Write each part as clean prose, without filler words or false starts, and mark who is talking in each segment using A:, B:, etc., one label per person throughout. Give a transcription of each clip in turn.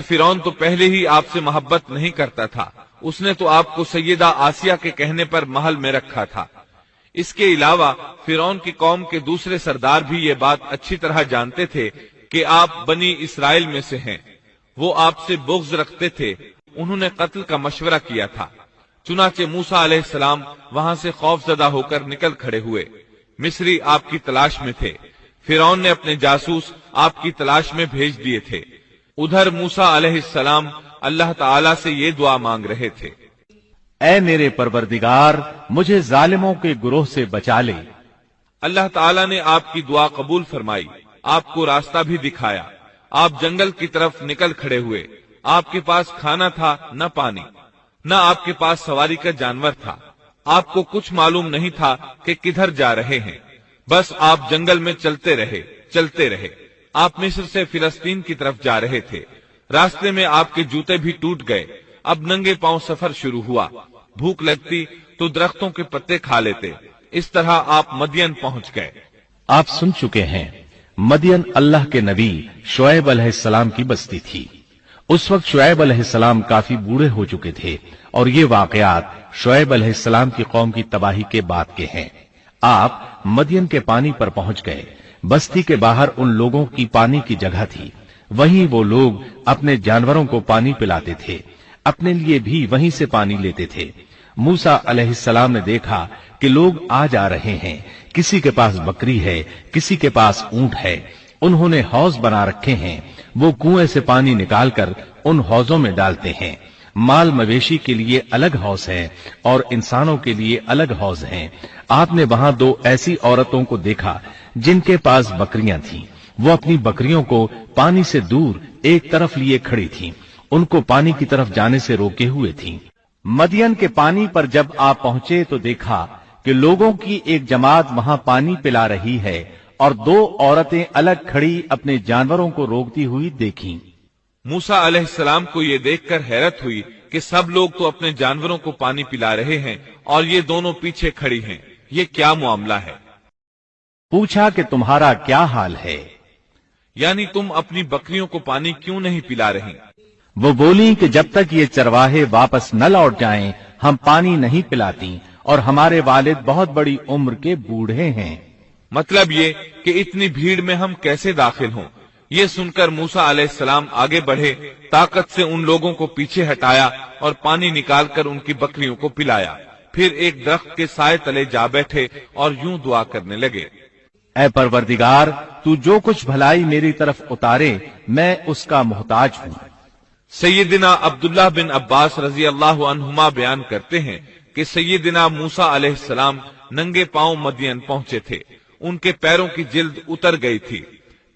A: फिरौन तो पहले ही आपसे मोहब्बत नहीं करता था, उसने तो आपको सैयदा आसिया के कहने पर महल में रखा था। इसके अलावा फिरौन की कौम के दूसरे सरदार भी ये बात अच्छी तरह जानते थे कि आप बनी इसराइल में से हैं। वो आपसे बुग़्ज़ रखते थे, उन्होंने कत्ल का मशवरा किया था। चुनाचे मूसा अलैहिस्सलाम वहां से खौफजदा होकर निकल खड़े हुए। मिस्री आपकी तलाश में थे, फिरौन ने अपने जासूस आपकी तलाश में भेज दिए थे। उधर मूसा अलैहिस्सलाम अल्लाह ताला से ये दुआ मांग रहे थे,
B: ऐ मेरे परवरदिगार, मुझे जालिमों के गुरोह से बचा ले।
A: अल्लाह ताला ने आपकी दुआ कबूल फरमाई, आपको रास्ता भी दिखाया। आप जंगल की तरफ निकल खड़े हुए। आपके पास खाना था न पानी, न आपके पास सवारी का जानवर था। आपको कुछ मालूम नहीं था कि किधर जा रहे हैं। बस आप जंगल में चलते रहे। आप मिस्र से फिलिस्तीन की तरफ जा रहे थे। रास्ते में आपके जूते भी टूट गए। अब नंगे पांव सफर शुरू हुआ। भूख लगती तो दरख्तों के पत्ते खा लेते। इस तरह आप मदियन पहुंच गए।
B: आप सुन चुके हैं, मदियन अल्लाह के नबी शुएब अलैहिस्सलाम की बस्ती थी। उस वक्त शुएब अलैहिस्सलाम काफी बूढ़े हो चुके थे और ये वाकयात शुएब अलैहिस्सलाम की कौम की तबाही के बाद के हैं। आप मदियन के पानी पर पहुंच गए। बस्ती के बाहर उन लोगों की पानी की जगह थी। वहीं वो लोग अपने जानवरों को पानी पिलाते थे, अपने लिए भी वहीं से पानी लेते थे। मूसा अलैहिस्सलाम ने देखा कि लोग आ जा रहे हैं। किसी के पास बकरी है, किसी के पास ऊंट है। उन्होंने हौज बना रखे हैं। वो कुएं से पानी निकालकर उन हौजों में डालते हैं। माल मवेशी के लिए अलग हौज है और इंसानों के लिए अलग हौज है। आपने वहां दो ऐसी औरतों को देखा जिनके पास बकरियां थीं। वो अपनी बकरियों को पानी से दूर एक तरफ लिए खड़ी थीं। उनको पानी की तरफ जाने से रोके हुए थीं। मदियन के पानी पर जब आप पहुंचे तो देखा कि लोगों की एक जमात वहां पानी पिला रही है और दो औरतें अलग खड़ी अपने जानवरों को रोकती हुई देखीं।
A: मूसा अलैहिस्सलाम को ये देखकर हैरत हुई कि सब लोग तो अपने जानवरों को पानी पिला रहे हैं और ये दोनों पीछे खड़ी हैं। ये क्या मामला है?
B: पूछा कि तुम्हारा क्या हाल है,
A: यानी तुम अपनी बकरियों को पानी क्यों नहीं पिला रही?
B: वो बोली कि जब तक ये चरवाहे वापस न लौट जाएं, हम पानी नहीं पिलाती और हमारे वालिद बहुत बड़ी उम्र के बूढ़े हैं।
A: मतलब ये कि इतनी भीड़ में हम कैसे दाखिल हों? ये सुनकर मूसा अलैहिस्सलाम आगे बढ़े, ताकत से उन लोगों को पीछे हटाया और पानी निकालकर उनकी बकरियों को पिलाया। फिर एक दरख्त के साए तले जा बैठे और यूं दुआ करने लगे,
B: ऐ परवरदिगार, तू जो कुछ भलाई मेरी तरफ उतारे मैं उसका मोहताज हूँ।
A: सैयदना अब्दुल्लाह बिन अब्बास रजी अल्लाह अन्हुमा बयान करते हैं कि सैयदना मूसा अलैहिस्सलाम नंगे पांव मदियन पहुंचे थे। उनके पैरों की जिल्द उतर गई थी।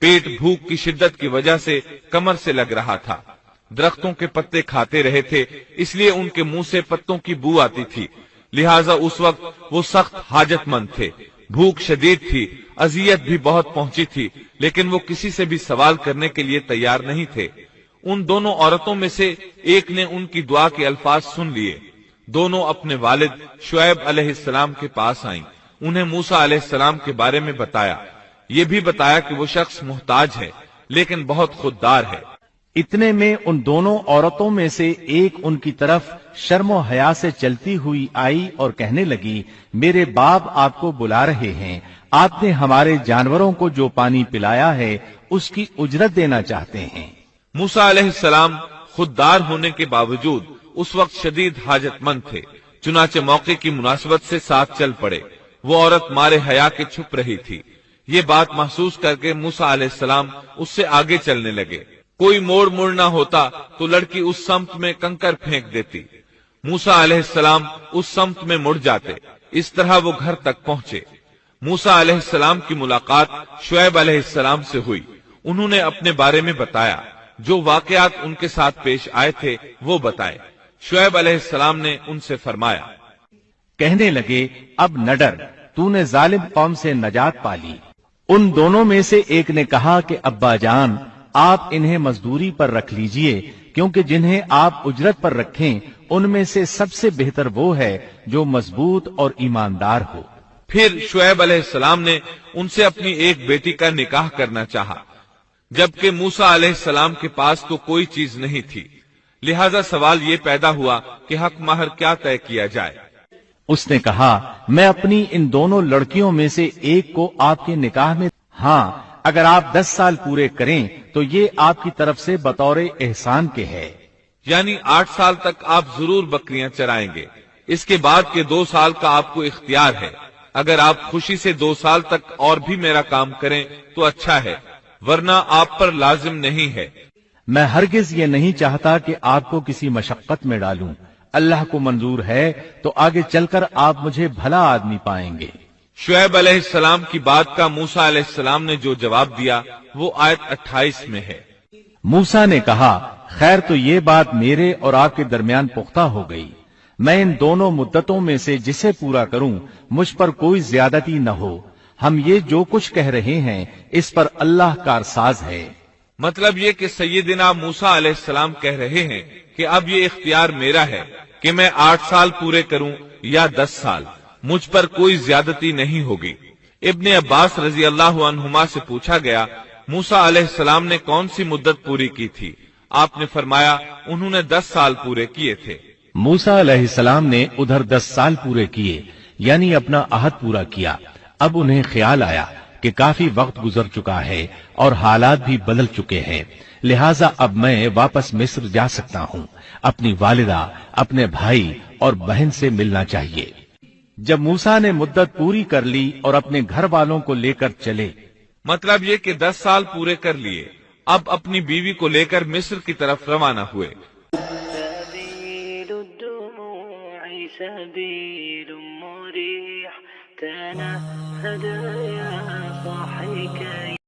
A: पेट भूख की शिद्दत की वजह से कमर से लग रहा था। दरख्तों के पत्ते खाते रहे थे, इसलिए उनके मुंह से पत्तों की बू आती थी। लिहाजा उस वक्त वो सख्त हाजतमंद थे। भूख शदीद थी, अजियत भी बहुत पहुंची थी, लेकिन वो किसी से भी सवाल करने के लिए तैयार नहीं थे। उन दोनों औरतों में से एक ने उनकी दुआ के अल्फाज सुन लिए। दोनों अपने वालिद शुएब अलैहिस्सलाम के पास आईं। उन्हें मूसा अलैहिस्सलाम के बारे में बताया। ये भी बताया कि वो शख्स मुहताज है, लेकिन बहुत खुददार है।
B: इतने में उन दोनों औरतों में से एक उनकी तरफ शर्मो हया से चलती हुई आई और कहने लगी, मेरे बाप आपको बुला रहे हैं। आपने हमारे जानवरों को जो पानी पिलाया है उसकी उजरत देना चाहते हैं।
A: मूसा अलैहिस्सलाम खुददार होने के बावजूद उस वक्त शदीद हाजतमंद थे। चुनाचे मौके की मुनासिबत से साथ चल पड़े। वो औरत मारे हया के छुप रही थी। ये बात महसूस करके मूसा अलैहिस्सलाम उससे आगे चलने लगे। कोई मोड़ मुड़ना होता तो लड़की उस सम्त में कंकर फेंक देती। मूसा अलैहिस्सलाम उस सम्त में मुड़ जाते। इस तरह वो घर तक पहुंचे। मूसा अलैहिस्सलाम की मुलाकात शुएब अलैहिस्सलाम से हुई। उन्होंने अपने बारे में बताया। जो वाकयात उनके साथ पेश आए थे वो बताए। शुएब अलैहिस्सलाम ने उनसे फरमाया,
B: कहने लगे, अब न डर, तूने जालिम कौम से नजात पा ली। उन दोनों में से एक ने कहा कि अब्बा जान, आप इन्हें मजदूरी पर रख लीजिए, क्योंकि जिन्हें आप उजरत पर रखें उनमें से सबसे बेहतर वो है जो मजबूत और ईमानदार हो।
A: फिर शुएब अलैहिस्सलाम ने उनसे अपनी एक बेटी का निकाह करना चाहा। جبکہ موسیٰ علیہ السلام کے پاس تو کوئی چیز نہیں تھی، لہذا سوال یہ پیدا ہوا کہ حق مہر کیا طے کیا جائے۔
B: اس نے کہا میں اپنی ان دونوں لڑکیوں میں سے ایک کو آپ کے نکاح میں، ہاں اگر آپ 10 سال پورے کریں تو یہ آپ کی طرف سے بطور احسان کے ہے،
A: یعنی 8 سال تک آپ ضرور بکریاں چرائیں گے، اس کے بعد کے 2 سال کا آپ کو اختیار ہے، اگر آپ خوشی سے 2 سال تک اور بھی میرا کام کریں تو اچھا ہے، ورنہ آپ پر لازم نہیں ہے۔
B: میں ہرگز یہ نہیں چاہتا کہ آپ کو کسی مشقت میں ڈالوں، اللہ کو منظور ہے تو آگے چل کر آپ مجھے بھلا آدمی پائیں گے۔
A: شعیب علیہ السلام کی بات کا موسیٰ علیہ السلام نے جو جواب دیا وہ آیت 28 میں ہے۔
B: موسیٰ نے کہا خیر تو یہ بات میرے اور آپ کے درمیان پختہ ہو گئی، میں ان دونوں مدتوں میں سے جسے پورا کروں مجھ پر کوئی زیادتی نہ ہو، ہم یہ جو کچھ کہہ رہے ہیں اس پر اللہ کارساز ہے۔
A: مطلب یہ کہ سیدنا موسیٰ علیہ السلام کہہ رہے ہیں کہ اب یہ اختیار میرا ہے کہ میں 8 سال پورے کروں یا 10 سال، مجھ پر کوئی زیادتی نہیں ہوگی۔ ابن عباس رضی اللہ عنہما سے پوچھا گیا موسیٰ علیہ السلام نے کون سی مدت پوری کی تھی؟ آپ نے فرمایا انہوں نے 10 سال پورے کیے تھے۔
B: موسیٰ علیہ السلام نے ادھر 10 سال پورے کیے، یعنی اپنا عہد پورا کیا۔ اب انہیں خیال آیا کہ کافی وقت گزر چکا ہے اور حالات بھی بدل چکے ہیں، لہٰذا اب میں واپس مصر جا سکتا ہوں، اپنی والدہ، اپنے بھائی اور بہن سے ملنا چاہیے۔ جب موسیٰ نے مدت پوری کر لی اور اپنے گھر والوں کو لے کر چلے،
A: مطلب یہ کہ 10 سال پورے کر لیے، اب اپنی بیوی کو لے کر مصر کی طرف روانہ ہوئے۔
C: سبيل مريح تنهد يا صاحي